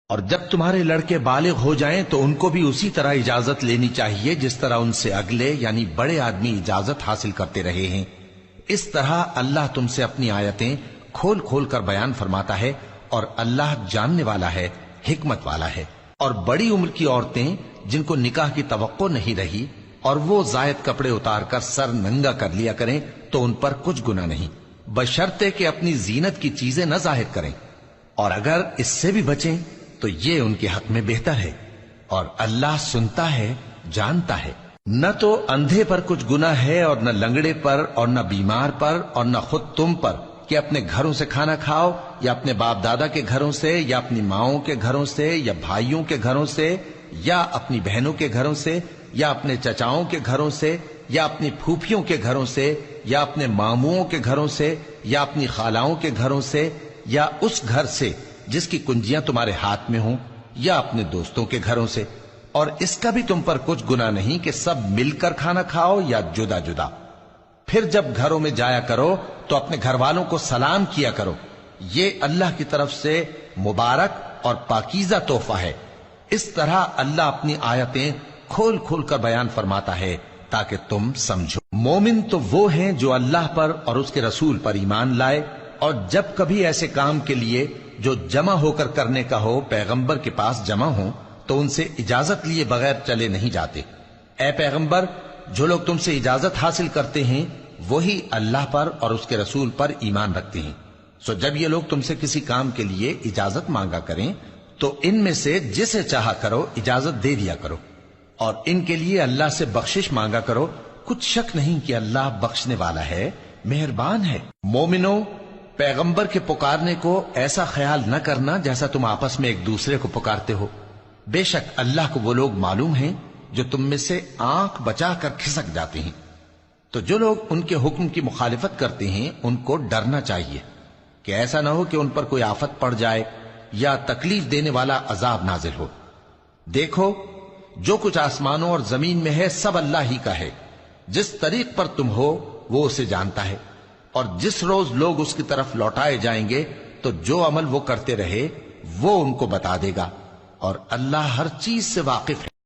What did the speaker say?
اور جب تمہارے لڑکے بالغ ہو جائیں تو ان کو بھی اسی طرح اجازت لینی چاہیے جس طرح ان سے اگلے یعنی بڑے آدمی اجازت حاصل کرتے رہے ہیں۔ اس طرح اللہ تم سے اپنی آیتیں کھول کھول کر بیان فرماتا ہے، اور اللہ جاننے والا ہے، حکمت والا ہے۔ اور بڑی عمر کی عورتیں جن کو نکاح کی توقع نہیں رہی اور وہ زائد کپڑے اتار کر سر ننگا کر لیا کریں تو ان پر کچھ گناہ نہیں، بشرطے کہ اپنی زینت کی چیزیں نہ ظاہر کریں، اور اگر اس سے بھی بچیں تو یہ ان کے حق میں بہتر ہے، اور اللہ سنتا ہے، جانتا ہے۔ نہ تو اندھے پر کچھ گناہ ہے اور نہ لنگڑے پر اور نہ بیمار پر اور نہ خود تم پر کہ اپنے گھروں سے کھانا کھاؤ، یا اپنے باپ دادا کے گھروں سے، یا اپنی ماؤں کے گھروں سے، یا بھائیوں کے گھروں سے، یا اپنی بہنوں کے گھروں سے، یا اپنے چچاؤں کے گھروں سے، یا اپنی پھوپھیوں کے گھروں سے، یا اپنے ماموؤں کے گھروں سے، یا اپنی خالاؤں کے گھروں سے، یا اس گھر سے جس کی کنجیاں تمہارے ہاتھ میں ہوں، یا اپنے دوستوں کے گھروں سے۔ اور اس کا بھی تم پر کچھ گناہ نہیں کہ سب مل کر کھانا کھاؤ یا جدا جدا۔ پھر جب گھروں میں جایا کرو تو اپنے گھر والوں کو سلام کیا کرو، یہ اللہ کی طرف سے مبارک اور پاکیزہ تحفہ ہے۔ اس طرح اللہ اپنی آیتیں کھول کھول کر بیان فرماتا ہے تاکہ تم سمجھو۔ مومن تو وہ ہیں جو اللہ پر اور اس کے رسول پر ایمان لائے، اور جب کبھی ایسے کام کے لیے جو جمع ہو کر کرنے کا ہو پیغمبر کے پاس جمع ہوں تو ان سے اجازت لیے بغیر چلے نہیں جاتے۔ اے پیغمبر، جو لوگ تم سے اجازت حاصل کرتے ہیں وہی اللہ پر اور اس کے رسول پر ایمان رکھتے ہیں، سو جب یہ لوگ تم سے کسی کام کے لیے اجازت مانگا کریں تو ان میں سے جسے چاہا کرو اجازت دے دیا کرو، اور ان کے لیے اللہ سے بخشش مانگا کرو، کچھ شک نہیں کہ اللہ بخشنے والا ہے، مہربان ہے۔ مومنو، پیغمبر کے پکارنے کو ایسا خیال نہ کرنا جیسا تم آپس میں ایک دوسرے کو پکارتے ہو، بے شک اللہ کو وہ لوگ معلوم ہیں جو تم میں سے آنکھ بچا کر کھسک جاتے ہیں۔ تو جو لوگ ان کے حکم کی مخالفت کرتے ہیں ان کو ڈرنا چاہیے کہ ایسا نہ ہو کہ ان پر کوئی آفت پڑ جائے یا تکلیف دینے والا عذاب نازل ہو۔ دیکھو، جو کچھ آسمانوں اور زمین میں ہے سب اللہ ہی کا ہے، جس طریق پر تم ہو وہ اسے جانتا ہے، اور جس روز لوگ اس کی طرف لوٹائے جائیں گے تو جو عمل وہ کرتے رہے وہ ان کو بتا دے گا، اور اللہ ہر چیز سے واقف ہے۔